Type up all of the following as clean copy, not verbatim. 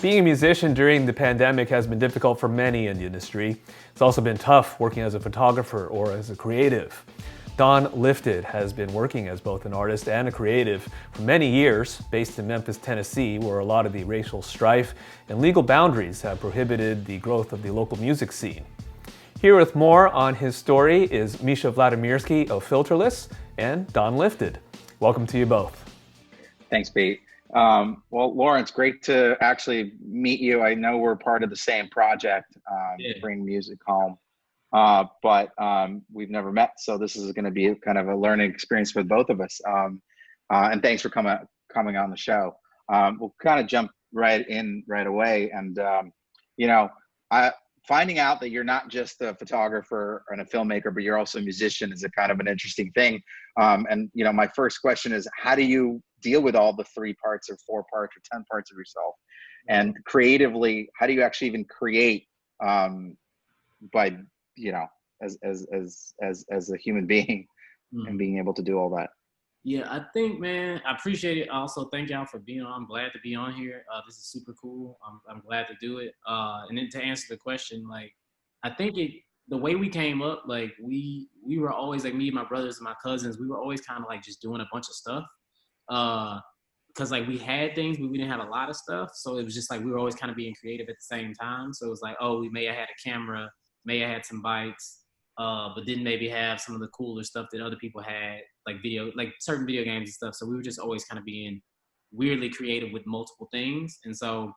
Being a musician during the pandemic has been difficult for many in the industry. It's also been tough working as a photographer or as a creative. Don Lifted has been working as both an artist and a creative for many years, based in Memphis, Tennessee, where a lot of the racial strife and legal boundaries have prohibited the growth of the local music scene. Here with more on his story is Misha Vladimirsky of Filterless and Don Lifted. Welcome to you both. Thanks, Pete. Well, Lawrence, great to actually meet you. I know we're part of the same project, Bring Music Home, but we've never met, so this is going to be kind of a learning experience for both of us. And thanks for coming on the show. We'll kind of jump right away, and finding out that you're not just a photographer and a filmmaker, but you're also a musician is a kind of an interesting thing. And my first question is, how do you deal with all the 3 parts or 4 parts or 10 parts of yourself? And creatively, how do you actually even create by, as a human being and being able to do all that? Yeah, I think, man, I appreciate it. Also, thank y'all for being on. I'm glad to be on here. This is super cool. I'm glad to do it. And then to answer the question, I think the way we came up, we were always, me and my brothers and my cousins, we were always kind of just doing a bunch of stuff. Because we had things, but we didn't have a lot of stuff. So it was just we were always kind of being creative at the same time. So it was we may have had a camera, may have had some bikes, but didn't maybe have some of the cooler stuff that other people had, certain video games and stuff. So we were just always kind of being weirdly creative with multiple things. And so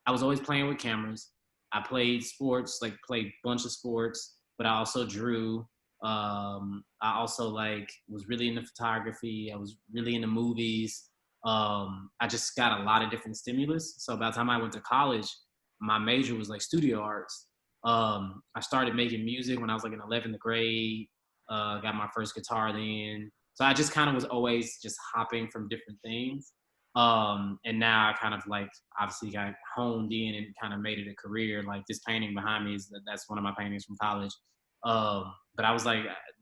I was always playing with cameras. I played sports, played a bunch of sports, but I also drew. I also was really into photography. I was really into movies. I just got a lot of different stimulus. So by the time I went to college, my major was studio arts. I started making music when I was in 11th grade, got my first guitar then. So I just kind of was always just hopping from different things. And now I kind of obviously got honed in and kind of made it a career. This painting behind me that's one of my paintings from college. But I was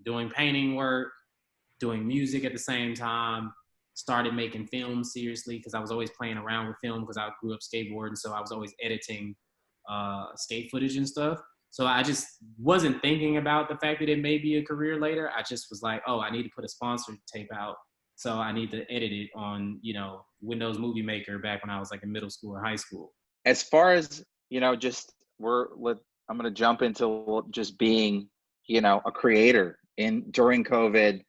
doing painting work, doing music at the same time, started making film seriously because I was always playing around with film because I grew up skateboarding. So I was always editing skate footage and stuff. So I just wasn't thinking about the fact that it may be a career later. I just was I need to put a sponsored tape out. So I need to edit it on, Windows Movie Maker back when I was in middle school or high school. As far as, I'm going to jump into just being, a creator during COVID,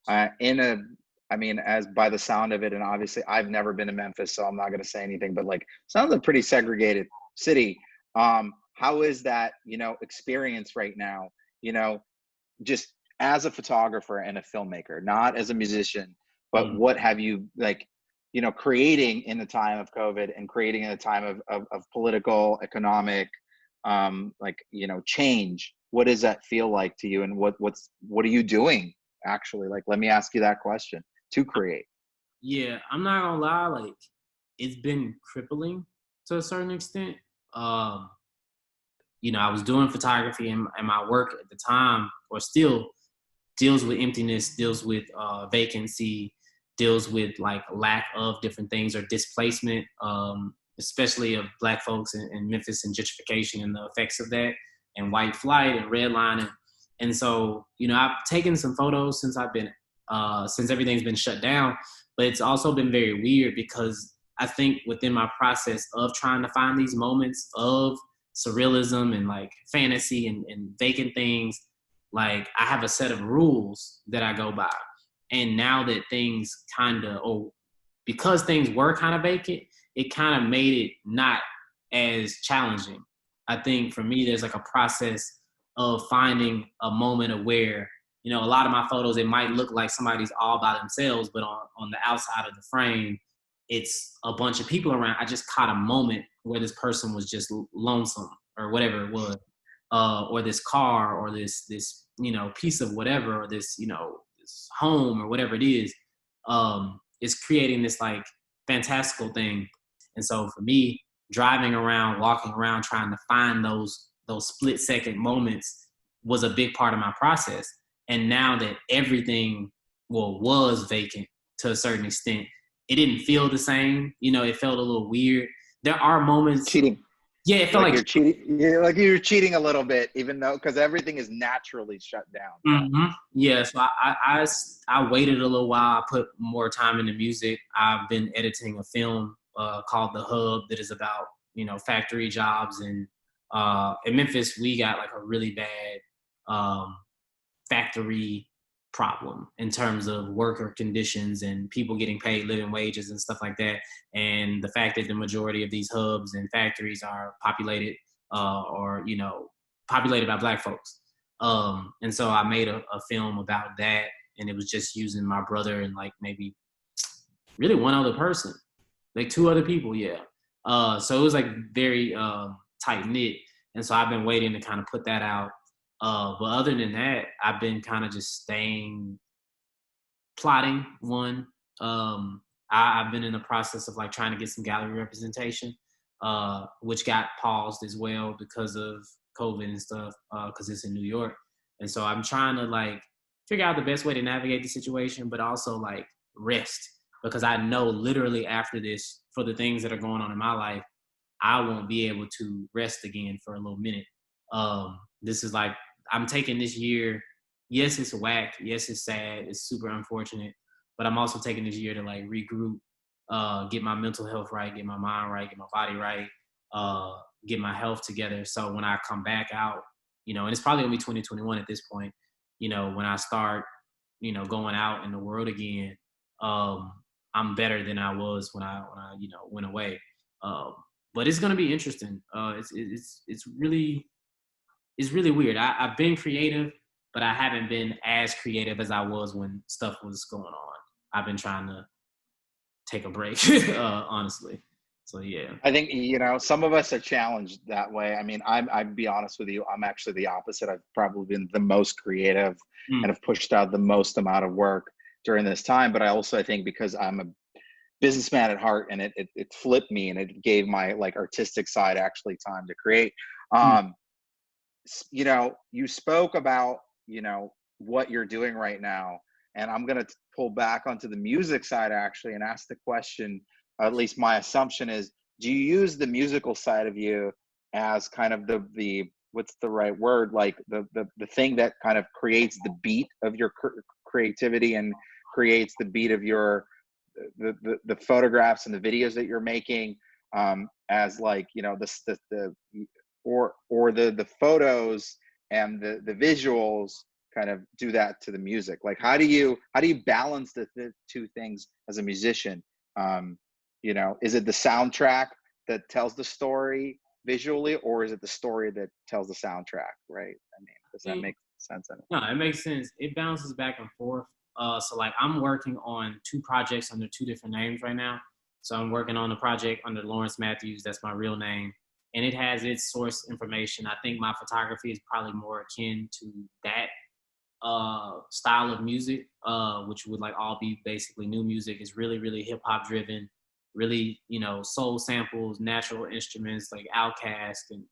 as by the sound of it, and obviously I've never been to Memphis, so I'm not going to say anything, but sounds like a pretty segregated city. How is that, experience right now, just as a photographer and a filmmaker, not as a musician, but what have you creating in the time of COVID and creating in a time of political, economic, change? What does that feel like to you? And what are you doing actually? Let me ask you that question to create. Yeah, I'm not gonna lie, it's been crippling to a certain extent. I was doing photography and my work at the time, or still, deals with emptiness, deals with vacancy, deals with lack of different things or displacement, especially of Black folks in Memphis and gentrification and the effects of that, and white flight and redlining. And so, I've taken some photos since since everything's been shut down, but it's also been very weird because I think within my process of trying to find these moments of surrealism and fantasy and vacant things, I have a set of rules that I go by. And now that things because things were kind of vacant, it kind of made it not as challenging. I think for me, there's a process of finding a moment of where, a lot of my photos, it might look like somebody's all by themselves, but on the outside of the frame, it's a bunch of people around. I just caught a moment where this person was just lonesome or whatever it was, or this car or this piece of whatever, or this this home or whatever it is creating this fantastical thing. And so for me, driving around, walking around, trying to find those split second moments was a big part of my process. And now that everything was vacant to a certain extent, it didn't feel the same. It felt a little weird there are moments. Cheating. Yeah, it felt Like like. you're cheating. Like you're cheating a little bit, even though because everything is naturally shut down. Mm-hmm. Yeah, so I waited a little while. I put more time into music. I've been editing a film called The Hub that is about factory jobs, and in Memphis we got like a really bad um, factory problem in terms of worker conditions and people getting paid living wages and stuff like that. And the fact that the majority of these hubs and factories are populated or populated by Black folks. And so I made a film about that, and it was just using my brother and like maybe really one other person, like two other people, yeah. So it was like very tight knit, and so I've been waiting to kind of put that out. But other than that, I've been kind of just staying plotting one. I've been in the process of like trying to get some gallery representation, which got paused as well because of COVID and stuff, because it's in New York. And so I'm trying to like figure out the best way to navigate the situation, but also like rest, because I know literally after this, for the things that are going on in my life, I won't be able to rest again for a little minute. This is like, I'm taking this year. Yes, it's whack. Yes, it's sad. It's super unfortunate. But I'm also taking this year to like regroup, get my mental health right, get my mind right, get my body right, get my health together. So when I come back out, and it's probably gonna be 2021 at this point, when I start, going out in the world again, I'm better than I was when I went away. But it's gonna be interesting. It's really weird. I've been creative, but I haven't been as creative as I was when stuff was going on. I've been trying to take a break, honestly. So yeah. I think some of us are challenged that way. I mean, I'd be honest with you. I'm actually the opposite. I've probably been the most creative Mm. and have pushed out the most amount of work during this time. But I think because I'm a businessman at heart, and it flipped me, and it gave my like artistic side actually time to create. Mm. Um, you spoke about what you're doing right now, and I'm going to pull back onto the music side actually and ask the question. At least my assumption is, do you use the musical side of you as kind of the what's the right word, like the thing that kind of creates the beat of your creativity and creates the beat of your the photographs and the videos that you're making, as like the or the photos and the visuals kind of do that to the music? Like how do you balance the two things as a musician? Is it the soundtrack that tells the story visually, or is it the story that tells the soundtrack, right? I mean, does that make sense? No, it makes sense. It bounces back and forth. So like I'm working on two projects under two different names right now. So I'm working on a project under Lawrence Matthews, that's my real name, and it has its source information. I think my photography is probably more akin to that style of music, which would like all be basically new music. Is really, really hip hop driven, really, soul samples, natural instruments like Outkast and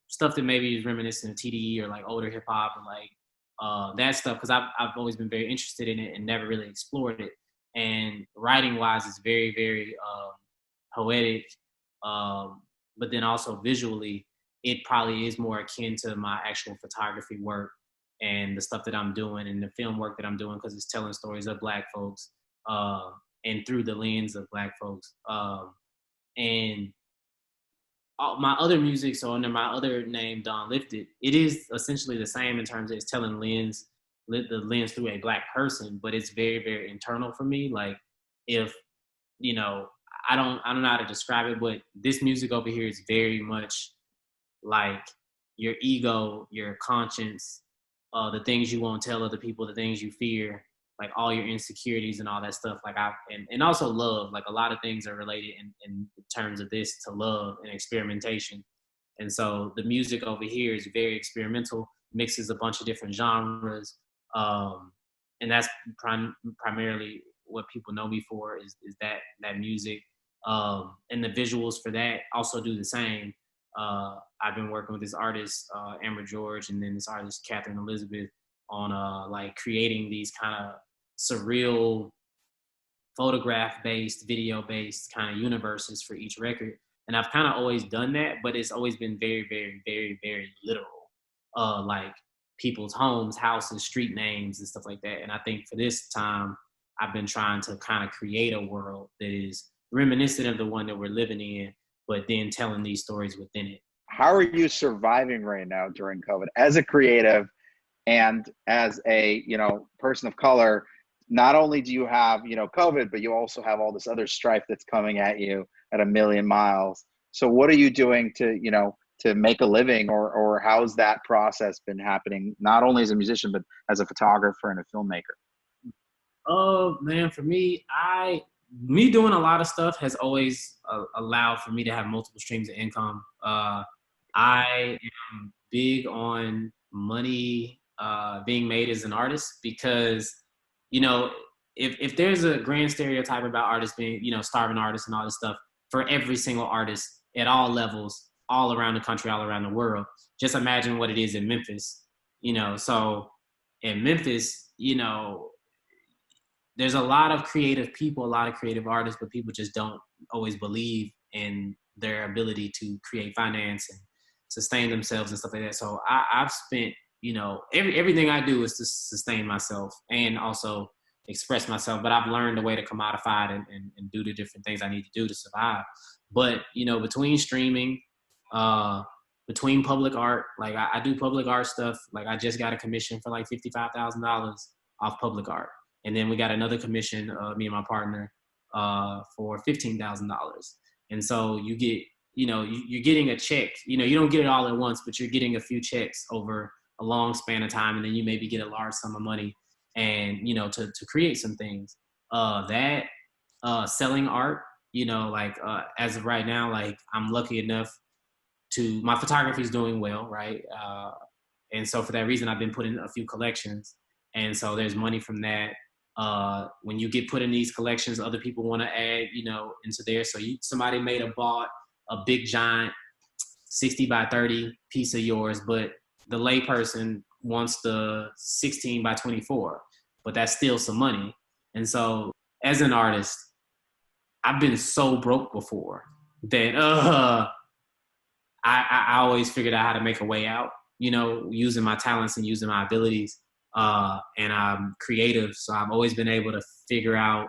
stuff that maybe is reminiscent of TDE or like older hip hop and like that stuff, because I've always been very interested in it and never really explored it. And writing wise, it's very, very poetic, but then also visually, it probably is more akin to my actual photography work and the stuff that I'm doing and the film work that I'm doing, because it's telling stories of Black folks and through the lens of Black folks. And my other music, so under my other name, Don Lifted, it is essentially the same in terms of it's telling the lens through a Black person, but it's very, very internal for me. Like if, I don't know how to describe it, but this music over here is very much like your ego, your conscience, the things you won't tell other people, the things you fear, like all your insecurities and all that stuff. Like and also love, like a lot of things are related in terms of this to love and experimentation. And so the music over here is very experimental, mixes a bunch of different genres. And that's primarily what people know me for is that music. And the visuals for that also do the same. I've been working with this artist, Amber George, and then this artist, Catherine Elizabeth, on like creating these kind of surreal photograph-based, video-based kind of universes for each record. And I've kind of always done that, but it's always been very, very, very, very literal. Like people's homes, houses, street names, and stuff like that. And I think for this time, I've been trying to kind of create a world that is reminiscent of the one that we're living in, but then telling these stories within it. How are you surviving right now during COVID as a creative and as a, person of color? Not only do you have, COVID, but you also have all this other strife that's coming at you at a million miles. So what are you doing to make a living, or how's that process been happening, not only as a musician, but as a photographer and a filmmaker? Oh man, for me, me doing a lot of stuff has always allowed for me to have multiple streams of income. I am big on money being made as an artist, because, if there's a grand stereotype about artists being, starving artists and all this stuff, for every single artist at all levels, all around the country, all around the world, just imagine what it is in Memphis, So in Memphis, there's a lot of creative people, a lot of creative artists, but people just don't always believe in their ability to create finance and sustain themselves and stuff like that. So I've spent, everything I do is to sustain myself and also express myself, but I've learned a way to commodify it and do the different things I need to do to survive. But, between streaming, between public art, like I do public art stuff. Like I just got a commission for like $55,000 off public art. And then we got another commission, me and my partner, for $15,000. And so you get, you're getting a check. You don't get it all at once, but you're getting a few checks over a long span of time, and then you maybe get a large sum of money, and to create some things. Selling art, as of right now, like I'm lucky enough to, my photography is doing well, right? And so for that reason, I've been putting a few collections, and so there's money from that. When you get put in these collections, other people want to add, into there. So somebody may have bought a big giant 60 by 30 piece of yours, but the layperson wants the 16 by 24, but that's still some money. And so as an artist, I've been so broke before that I always figured out how to make a way out, using my talents and using my abilities. And I'm creative, so I've always been able to figure out,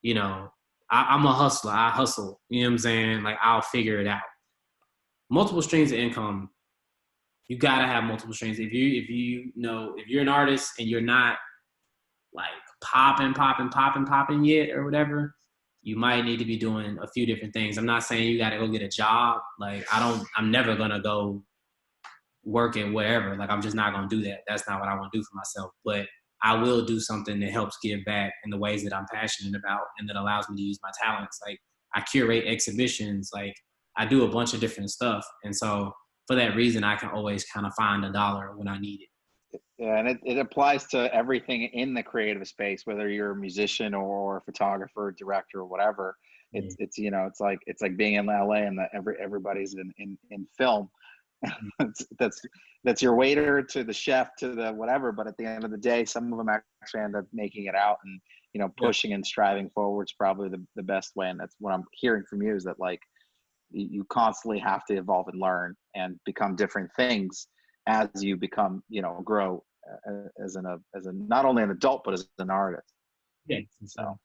I'm a hustler. I hustle, you know what I'm saying? Like I'll figure it out. Multiple streams of income. You gotta have multiple streams. If you're an artist and you're not like popping yet or whatever, you might need to be doing a few different things. I'm not saying you gotta go get a job. Like I'm never gonna go work at wherever. Like I'm just not gonna do that. That's not what I want to do for myself. But I will do something that helps give back in the ways that I'm passionate about and that allows me to use my talents. Like I curate exhibitions, like I do a bunch of different stuff. And so for that reason, I can always kind of find a dollar when I need it. Yeah, and it applies to everything in the creative space, whether you're a musician or a photographer, director, or whatever. It's it's like being in LA and everybody's in film. that's your waiter to the chef to the whatever, but at the end of the day, some of them actually end up making it out, and pushing and striving forward is probably the best way. And that's what I'm hearing from you, is that like you constantly have to evolve and learn and become different things as you become grow as a not only an adult but as an artist. Yeah. So